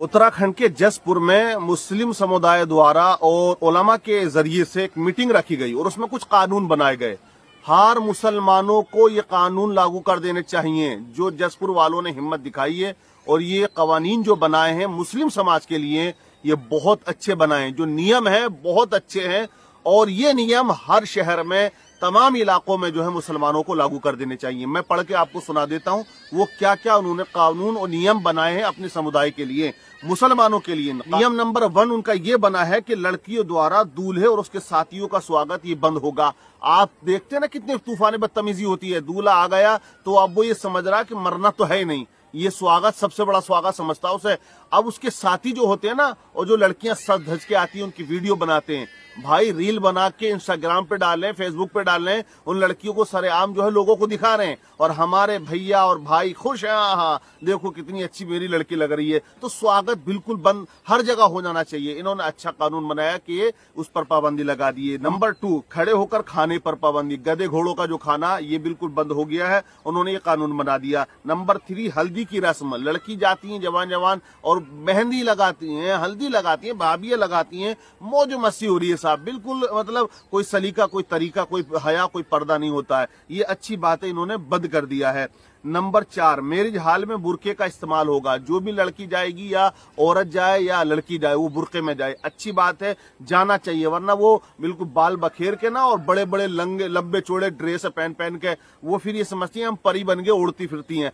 उत्तराखंड के जसपुर में मुस्लिम समुदाय द्वारा और उलमा के जरिए से एक मीटिंग रखी गई और उसमें कुछ कानून बनाए गए। हर मुसलमानों को ये कानून लागू कर देने चाहिए। जो जसपुर वालों ने हिम्मत दिखाई है और ये कवानीन जो बनाए हैं मुस्लिम समाज के लिए, ये बहुत अच्छे बनाए हैं। जो नियम है बहुत अच्छे हैं और ये नियम हर शहर में तमाम इलाकों में जो है मुसलमानों को लागू कर देने चाहिए। मैं पढ़ के आपको सुना देता हूँ वो क्या क्या उन्होंने कानून और नियम बनाए हैं अपने समुदाय के लिए, मुसलमानों के लिए। नियम नंबर 1 उनका ये बना है कि लड़कियों द्वारा दूल्हे और उसके साथियों का स्वागत ये बंद होगा। आप देखते हैं ना कितने तूफान बदतमीजी होती है। दूल्हा आ गया तो अब वो ये समझ रहा है कि मरना तो है ही नहीं, ये स्वागत सबसे बड़ा स्वागत समझता है उसे। अब उसके साथी जो होते हैं ना, और जो लड़कियां सज धज के आती हैं उनकी वीडियो बनाते हैं, भाई रील बना के इंस्टाग्राम पे डालें, फेसबुक पे डालें, उन लड़कियों को सरेआम जो है लोगों को दिखा रहे हैं और हमारे भैया और भाई खुश हैं, हाँ देखो कितनी अच्छी मेरी लड़की लग रही है। तो स्वागत बिल्कुल बंद हर जगह हो जाना चाहिए। इन्होंने अच्छा कानून बनाया कि ये उस पर पाबंदी लगा दी है। नंबर 2, खड़े होकर खाने पर पाबंदी। गधे घोड़ों का जो खाना ये बिल्कुल बंद हो गया है, उन्होंने ये कानून बना दिया। नंबर 3, हल्दी की रस्म। लड़की जाती है जवान जवान और मेहंदी लगाती हैं, हल्दी लगाती हैं, भाभियां लगाती हैं, मौज मस्ती हो रही है साहब। बिल्कुल मतलब कोई सलीका, कोई तरीका, कोई हया, कोई पर्दा नहीं होता है। ये अच्छी बात है, इन्होंने बंद कर दिया है। नंबर 4, मैरिज हाल में बुरके का इस्तेमाल होगा। जो भी लड़की जाएगी या औरत जाए या लड़की जाए वो बुरके में जाए। अच्छी बात है, जाना चाहिए, वरना वो बिल्कुल बाल बखेर के ना और बड़े बड़े लंगे लंबे चौड़े ड्रेस पहन पहन के वो फिर ये समझती हैं हम परी बन के उड़ती फिरती हैं।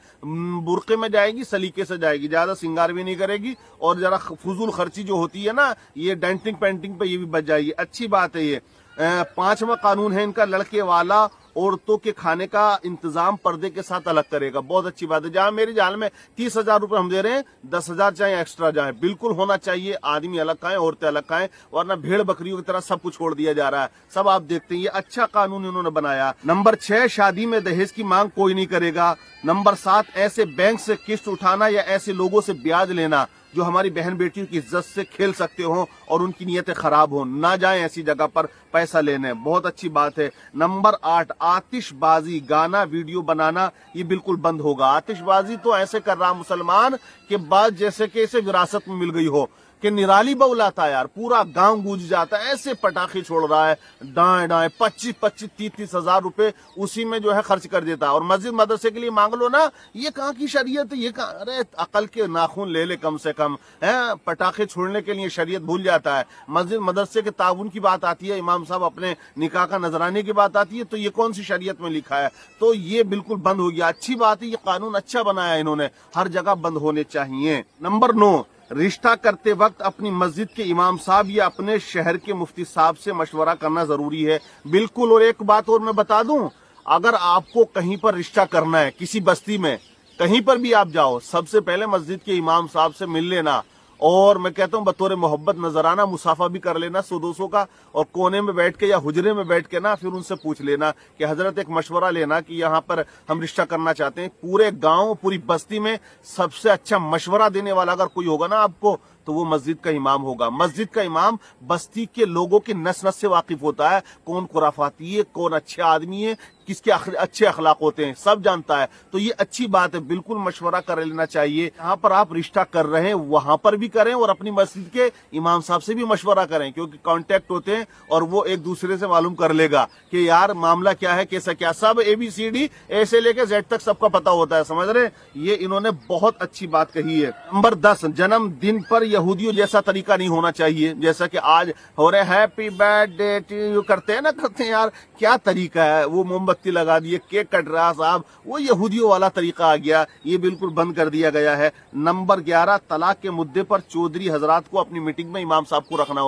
बुरके में जाएगी, सलीके से जाएगी, ज्यादा श्रृंगार भी नहीं करेगी और जरा फजूल खर्ची जो होती है ना, ये डेंटिंग पेंटिंग पे ये भी बच जाएगी। अच्छी बात है ये। 5वां कानून है इनका, लड़के वाला औरतों के खाने का इंतजाम पर्दे के साथ अलग करेगा। बहुत अच्छी बात है। जहां मेरी जाल में 30,000 रुपए हम दे रहे हैं, 10,000 चाहे एक्स्ट्रा जाए, बिल्कुल होना चाहिए। आदमी अलग खाएं, औरतें अलग खाएं, वरना भेड़ बकरियों की तरह सब कुछ छोड़ दिया जा रहा है। सब आप देखते हैं, ये अच्छा कानून इन्होंने बनाया। नंबर 6, शादी में दहेज की मांग कोई नहीं करेगा। नंबर 7, ऐसे बैंक से किस्त उठाना या ऐसे लोगों से ब्याज लेना जो हमारी बहन बेटियों की इज्जत से खेल सकते हो और उनकी नीयतें खराब हो, ना जाएं ऐसी जगह पर पैसा लेने। बहुत अच्छी बात है। नंबर 8, आतिशबाजी, गाना वीडियो बनाना ये बिल्कुल बंद होगा। आतिशबाजी तो ऐसे कर रहा मुसलमान के बाद जैसे कि इसे विरासत में मिल गई हो कि निराली बउलाता यार, पूरा गांव गूंज जाता है। ऐसे पटाखे छोड़ रहा है, दाएं दाएं 25-25, 30-30 हजार रुपए उसी में जो है खर्च कर देता है। और मस्जिद मदरसे के लिए मांग लो ना, ये कहाँ की शरीयत है, ये कहाँ, अरे अकल के नाखून ले ले कम से कम है। पटाखे छोड़ने के लिए शरीयत भूल जाता है। मस्जिद मदरसे के ताउन की बात आती है, इमाम साहब अपने निकाह का नजराने की बात आती है, तो ये कौन सी शरीयत में लिखा है? तो ये बिल्कुल बंद हो गया। अच्छी बात है, ये कानून अच्छा बनाया इन्होंने, हर जगह बंद होने चाहिए। नंबर 9, रिश्ता करते वक्त अपनी मस्जिद के इमाम साहब या अपने शहर के मुफ्ती साहब से मशवरा करना जरूरी है। बिल्कुल। और एक बात और मैं बता दूं, अगर आपको कहीं पर रिश्ता करना है, किसी बस्ती में कहीं पर भी आप जाओ, सबसे पहले मस्जिद के इमाम साहब से मिल लेना और मैं कहता हूँ बतौर मोहब्बत नजराना मुसाफा भी कर लेना 100-200 का, और कोने में बैठ के या हुजरे में बैठ के ना फिर उनसे पूछ लेना कि हजरत एक मशवरा लेना कि यहाँ पर हम रिश्ता करना चाहते हैं। पूरे गांव पूरी बस्ती में सबसे अच्छा मशवरा देने वाला अगर कोई होगा ना आपको, तो वो मस्जिद का इमाम होगा। मस्जिद का इमाम बस्ती के लोगों की नस नस से वाकिफ होता है, कौन खुराफाती है, कौन अच्छे आदमी है, किसके अच्छे अखलाक होते हैं, सब जानता है। तो ये अच्छी बात है, बिल्कुल मशवरा कर लेना चाहिए। यहाँ पर आप रिश्ता कर रहे हैं वहां पर भी करें और अपनी मस्जिद के इमाम साहब से भी मशवरा करें, क्योंकि कांटेक्ट होते हैं और वो एक दूसरे से मालूम कर लेगा कि यार मामला क्या है, कैसा क्या, सब ABCD A से लेके Z तक सबका पता होता है। समझ रहे? ये इन्होंने बहुत अच्छी बात कही है। नंबर 10, जन्मदिन पर यहूदियों जैसा तरीका नहीं होना चाहिए। जैसा कि आज हो रहे हैप्पी बर्थडे टू यू करते हैं ना, करते हैं यार, क्या तरीका है, वो मोमबत्ती लगा दिए, केक कट रहा साहब, वो यहूदियों वाला तरीका आ गया। ये बिल्कुल बंद कर दिया गया है। नंबर 11, तलाक के मुद्दे पर चौधरी हजरात को अपनी मीटिंग में इमाम साहब को रखना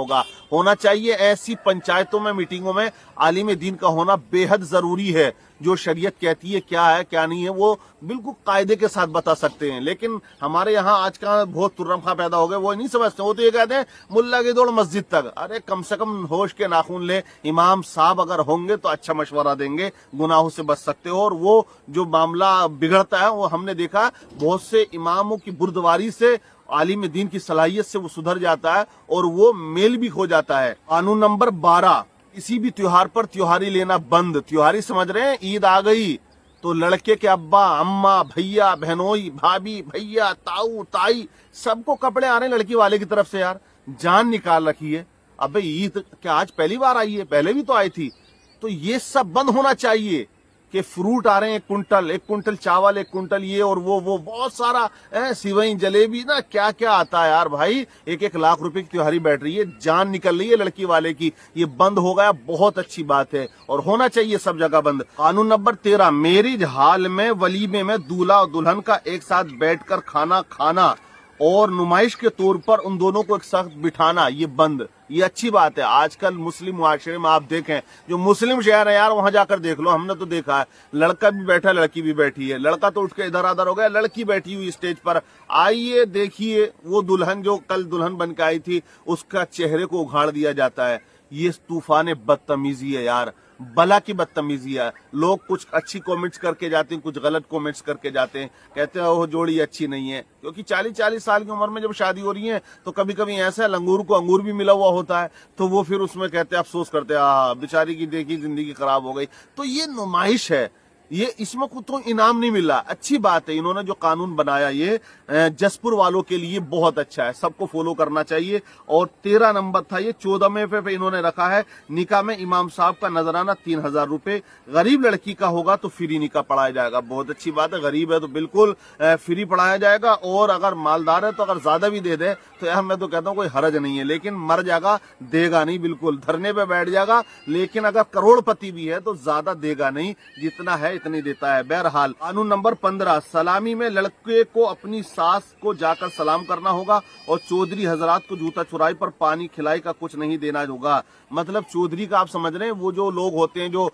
होना चाहिए। ऐसी पंचायतों में, मीटिंगों में आलिम दीन का होना बेहद जरूरी है। जो शरीयत कहती है क्या है क्या नहीं है वो बिल्कुल कायदे के साथ बता सकते हैं। लेकिन हमारे यहाँ आज का बहुत तुर्रम खा पैदा हो गए, वो नहीं समझते। वो तो ये कहते हैं मुल्ला की दौड़ मस्जिद तक। अरे कम से कम होश के नाखून ले। इमाम साहब अगर होंगे तो अच्छा मशवरा देंगे, गुनाहों से बच सकते हो। और वो जो मामला बिगड़ता है वो हमने देखा, बहुत से इमामों की बुर्दवारी से, आलिम दीन की सलाहियत से वो सुधर जाता है और वो मेल भी हो जाता है। कानून नंबर 12, किसी भी त्योहार पर त्योहारी लेना बंद। त्योहारी समझ रहे हैं, ईद आ गई तो लड़के के अब्बा अम्मा भैया बहनोई भाभी भैया ताऊ ताई सबको कपड़े आ रहे हैं लड़की वाले की तरफ से। यार जान निकाल रखी है। अबे ईद क्या आज पहली बार आई है? पहले भी तो आई थी। तो ये सब बंद होना चाहिए कि फ्रूट आ रहे हैं एक कुंटल चावल, एक कुंटल ये और वो बहुत सारा सिवई जलेबी ना क्या क्या आता है यार भाई। 1-1 लाख रुपए की त्योहारी बैठ रही है, जान निकल रही है लड़की वाले की। ये बंद हो गया, बहुत अच्छी बात है और होना चाहिए सब जगह बंद। कानून नंबर 13, मैरिज हाल में वलीमे में दूल्हा और दुल्हन का एक साथ बैठकर खाना खाना और नुमाइश के तौर पर उन दोनों को एक साथ बिठाना, ये बंद। ये अच्छी बात है। आजकल मुस्लिम मुआशरे में आप देखें, जो मुस्लिम शहर है यार वहां जाकर देख लो, हमने तो देखा है लड़का भी बैठा लड़की भी बैठी है। लड़का तो उठ के इधर उधर हो गया, लड़की बैठी हुई स्टेज पर। आइए देखिए वो दुल्हन जो कल दुल्हन बन के आई थी उसका चेहरे को उघाड़ दिया जाता है। ये तूफान बदतमीजी है यार, बला की बदतमीजी है। लोग कुछ अच्छी कमेंट्स करके जाते हैं, कुछ गलत कमेंट्स करके जाते हैं, कहते हैं वो जोड़ी अच्छी नहीं है। क्योंकि 40-40 साल की उम्र में जब शादी हो रही है तो कभी कभी ऐसा है लंगूर को अंगूर भी मिला हुआ होता है, तो वो फिर उसमें कहते हैं अफसोस करते हैं बेचारी की देखी जिंदगी खराब हो गई। तो ये नुमाइश है, ये इसमें कुछ तो इनाम नहीं मिला। अच्छी बात है इन्होंने जो कानून बनाया ये जसपुर वालों के लिए बहुत अच्छा है, सबको फॉलो करना चाहिए। और 13 नंबर था ये, 14वें पे इन्होंने रखा है निकाह में इमाम साहब का नजराना 3000 रुपए। गरीब लड़की का होगा तो फ्री निकाह पढ़ाया जाएगा, बहुत अच्छी बात है। गरीब है तो बिल्कुल फ्री पढ़ाया जाएगा, और अगर मालदार है तो अगर ज्यादा भी दे दे तो यार मैं तो कहता हूँ कोई हरज नहीं है, लेकिन मर जाएगा देगा नहीं, बिल्कुल धरने पे बैठ जाएगा। लेकिन अगर करोड़पति भी है तो ज्यादा देगा नहीं, जितना है इतनी देता है। बहरहाल कानून नंबर 15, सलामी में लड़के को अपनी सास को जाकर सलाम करना होगा और चौधरी हजरात को जूता चुराई पर पानी खिलाई का कुछ नहीं देना होगा। मतलब चौधरी का आप समझ रहे हैं, वो जो लोग होते हैं जो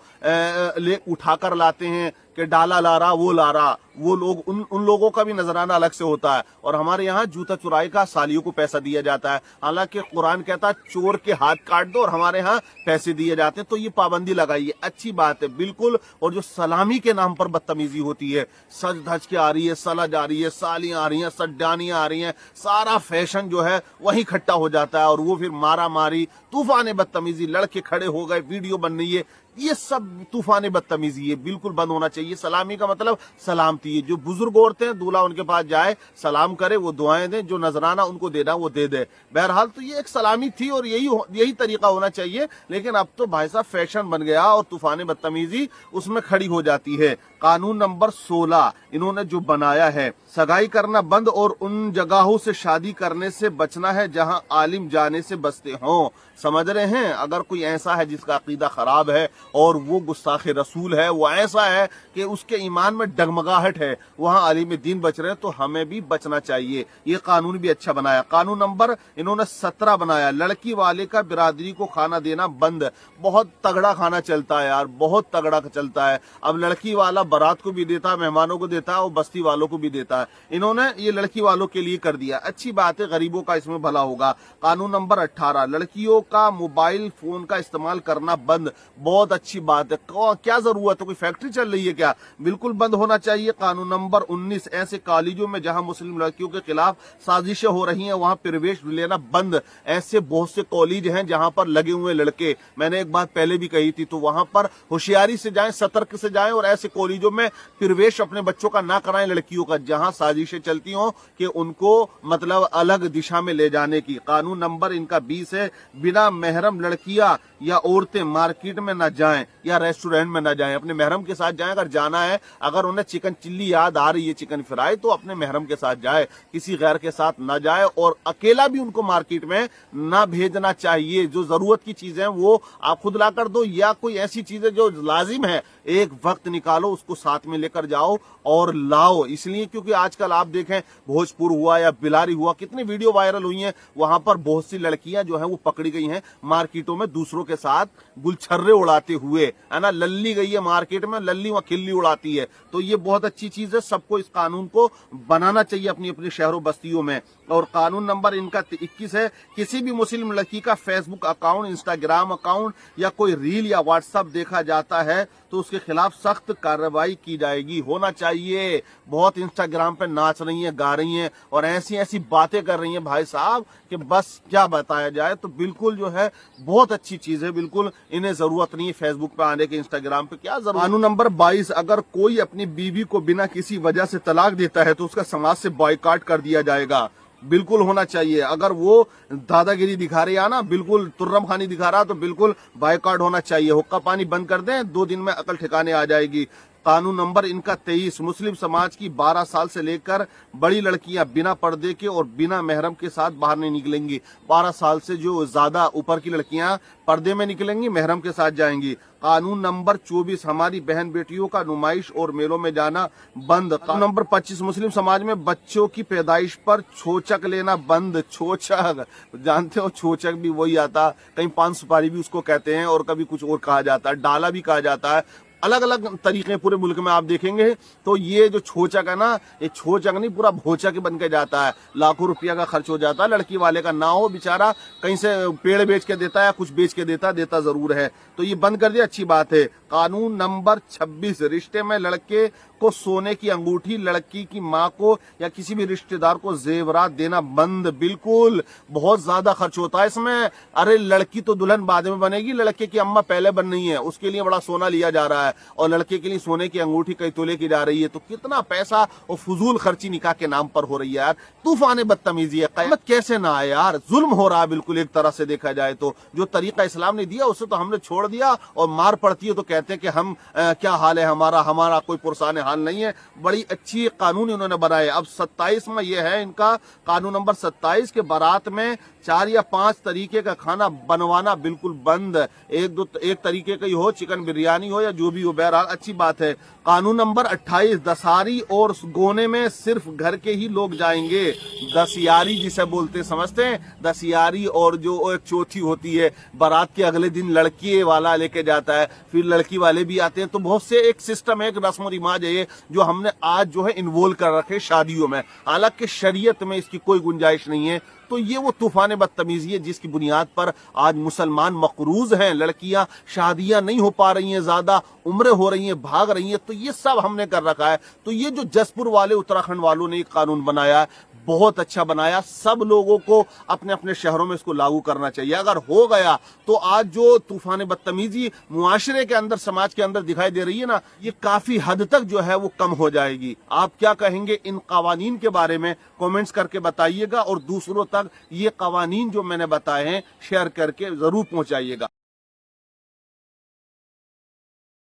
ले उठाकर लाते हैं कि डाला ला रहा वो ला रहा, वो लोग उन लोगों का भी नजराना अलग से होता है। और हमारे यहाँ जूता चुराई का सालियों को पैसा दिया जाता है, हालांकि कुरान कहता है चोर के हाथ काट दो, और हमारे यहाँ पैसे दिए जाते हैं। तो ये पाबंदी लगाइए, अच्छी बात है बिल्कुल। और जो सलामी के नाम पर बदतमीजी होती है, सज धज के आ रही है, सलज आ रही है, सालियां आ रही हैं, सड्डानियां आ रही हैं, सारा फैशन जो है वही इकट्ठा हो जाता है, और वो फिर मारा मारी तूफान बदतमीजी, लड़के खड़े हो गए, वीडियो बन रही है, ये सब तूफान बदतमीजी है, बिल्कुल बंद होना चाहिए। सलामी का मतलब सलामती है। जो बुजुर्ग औरतें हैं दूल्हा उनके पास जाए, सलाम करे, वो दुआएं दे, जो नजराना उनको देना वो दे दे। बहरहाल तो ये एक सलामी थी और यही तरीका होना चाहिए। लेकिन अब तो भाई साहब फैशन बन गया और तूफान बदतमीजी उसमें खड़ी हो जाती है। कानून नंबर 16 इन्होंने जो बनाया है, सगाई करना बंद और उन जगहों से शादी करने से बचना है जहां आलिम जाने से बचते हों। समझ रहे हैं, अगर कोई ऐसा है जिसका अकीदा खराब है और वो गुस्ताखे रसूल है, वो ऐसा है कि उसके ईमान में डगमगाहट है, वहां आलिम दीन बच रहे हैं, तो हमें भी बचना चाहिए। ये कानून भी अच्छा बनाया। कानून नंबर इन्होंने 17 बनाया, लड़की वाले का बिरादरी को खाना देना बंद। बहुत तगड़ा खाना चलता है यार, बहुत तगड़ा चलता है। अब लड़की वाला बारात को भी देता है, मेहमानों को देता है और बस्ती वालों को भी देता है। इन्होंने ये लड़की वालों के लिए कर दिया, अच्छी बात है, गरीबों का इसमें भला होगा। कानून नंबर 18, लड़कियों का मोबाइल फोन का इस्तेमाल करना बंद, बहुत अच्छी बात है। क्या जरूरत है, कोई फैक्ट्री चल रही है क्या? बिल्कुल बंद होना चाहिए। कानून नंबर 19, ऐसे कॉलेजों में जहां मुस्लिम लड़कियों के खिलाफ साजिशें हो रही हैं वहां प्रवेश लेना बंद। ऐसे बहुत से कॉलेज हैं जहां पर लगे हुए लड़के, मैंने एक बात पहले भी कही थी, तो वहां पर होशियारी से जाएं, सतर्क से जाएं और ऐसे कॉलेजों में प्रवेश अपने बच्चों का ना कराएं, लड़कियों का, जहां साजिशें चलती हों कि उनको मतलब अलग दिशा में ले जाने की। कानून नंबर इनका 20 है, बिना महरम लड़कियां या औरतें मार्केट में न जाएं या रेस्टोरेंट में न जाएं, अपने महरम के साथ जाएं। अगर जाना है, अगर उन्हें चिकन चिल्ली याद आ रही है, चिकन फ्राई, तो अपने महरम के साथ जाए, किसी गैर के साथ न जाए। और अकेला भी उनको मार्केट में न भेजना चाहिए। जो जरूरत की चीजें वो आप खुद ला कर दो, या कोई ऐसी चीजें जो लाजिम है एक वक्त निकालो, उसको साथ में लेकर जाओ और लाओ। इसलिए क्योंकि आजकल आप देखें भोजपुर हुआ या बिलारी हुआ, कितनी वीडियो वायरल हुई हैं, वहां पर बहुत सी लड़कियां जो हैं वो पकड़ी गई हैं मार्केटों में दूसरों के साथ गुलछर्रे उड़ाते हुए, है ना। लल्ली गई है मार्केट में, लल्ली वहां खिल्ली उड़ाती है। तो ये बहुत अच्छी चीज है, सबको इस कानून को बनाना चाहिए अपनी अपनी शहरों बस्तियों में। और कानून नंबर इनका 21 है, किसी भी मुस्लिम लड़की का फेसबुक अकाउंट, इंस्टाग्राम अकाउंट या कोई रील या व्हाट्सएप देखा जाता है तो उसके खिलाफ सख्त कार्रवाई की जाएगी। होना चाहिए, बहुत इंस्टाग्राम इंस्टाग्राम पे नाच रही हैं, गा रही हैं और ऐसी ऐसी बातें कर रही हैं भाई साहब कि बस क्या बताया जाए। तो बिल्कुल जो है बहुत अच्छी चीज है, बिल्कुल इन्हें जरूरत नहीं है फेसबुक पे आने के, इंस्टाग्राम पे क्या जरूरत। कानून नंबर 22, अगर कोई अपनी बीवी को बिना किसी वजह से तलाक देता है तो उसका समाज से बॉयकॉट कर दिया जाएगा। बिल्कुल होना चाहिए। अगर वो दादागिरी दिखा रही है ना, बिल्कुल तुर्रम खानी दिखा रहा तो बिल्कुल बायकॉट होना चाहिए। हुक्का पानी बंद कर दें, 2 दिन में अकल ठिकाने आ जाएगी। कानून नंबर इनका 23, मुस्लिम समाज की 12 साल से लेकर बड़ी लड़कियां बिना पर्दे के और बिना महरम के साथ बाहर नहीं निकलेंगी। 12 साल से जो ज्यादा ऊपर की लड़कियां पर्दे में निकलेंगी, महरम के साथ जाएंगी। कानून नंबर 24, हमारी बहन बेटियों का नुमाइश और मेलों में जाना बंद। कानून नंबर 25, मुस्लिम समाज में बच्चों की पैदाइश पर छोचक लेना बंद। छोचक जानते हो, छोचक भी वही आता, कहीं पान सुपारी भी उसको कहते हैं और कभी कुछ और कहा जाता है, डाला भी कहा जाता है। अलग अलग तरीके पूरे मुल्क में आप देखेंगे। तो ये जो छोचक है ना, ये छोचक नहीं पूरा भोचक बन के जाता है। लाखों रुपया का खर्च हो जाता है, लड़की वाले का ना हो, बेचारा कहीं से पेड़ बेच के देता है या कुछ बेच के देता जरूर है। तो ये बंद कर दिया, अच्छी बात है। कानून नंबर 26, रिश्ते में लड़के को सोने की अंगूठी, लड़की की माँ को या किसी भी रिश्तेदार को जेवरात देना बंद। बिल्कुल बहुत ज्यादा खर्च होता है इसमें। अरे लड़की तो दुल्हन बाद में बनेगी, लड़के की अम्मा पहले बन रही है, उसके लिए बड़ा सोना लिया जा रहा है और लड़के के लिए सोने की अंगूठी कई तोले की जा रही है। तो कितना पैसा और फजूल खर्ची निकाह के नाम पर हो रही है यार। तूफान बदतमीजी है, क़यामत कैसे ना आए यार। जुल्म हो रहा है बिल्कुल, एक तरह से देखा जाए तो। जो तरीका इस्लाम ने दिया उसे तो हमने छोड़ दिया और मार पड़ती है तो कहते हैं कि हम क्या हाल है हमारा कोई पुरसान हाल नहीं है। बड़ी अच्छी कानून इन्होंने बनाए। अब 27 में यह है इनका कानून नंबर 27 के बारात में 4 या 5 तरीके का खाना बनवाना बिल्कुल बंद। एक तरीके का ही हो, चिकन बिरयानी हो या जो भी हो, बहरहाल अच्छी बात है। कानून नंबर 28, दसारी और गोने में सिर्फ घर के ही लोग जाएंगे। दसियारी जिसे बोलते समझते हैं, दसियारी और जो एक चौथी होती है, बारात के अगले दिन लड़की वाला लेके जाता है, फिर लड़की वाले भी आते हैं। तो बहुत से एक सिस्टम है, एक रस्म और रिवाज है जो हमने आज जो है इन्वॉल्व कर रखे शादियों में, हालांकि शरीयत में इसकी कोई गुंजाइश नहीं है। तो ये वो तूफान बदतमीजी है जिसकी बुनियाद पर आज मुसलमान मकरूज हैं। लड़कियां शादियां नहीं हो पा रही हैं, ज्यादा उम्रें हो रही हैं, भाग रही हैं। तो ये सब हमने कर रखा है। तो ये जो जसपुर वाले, उत्तराखंड वालों ने एक कानून बनाया, बहुत अच्छा बनाया। सब लोगों को अपने अपने शहरों में इसको लागू करना चाहिए। अगर हो गया तो आज जो तूफान बदतमीजी मुआशरे के अंदर, समाज के अंदर दिखाई दे रही है ना, ये काफी हद तक जो है वो कम हो जाएगी। आप क्या कहेंगे इन कवानीन के बारे में? कमेंट्स करके बताइएगा और दूसरों तक ये कवानीन जो मैंने बताए हैं शेयर करके जरूर पहुंचाइएगा।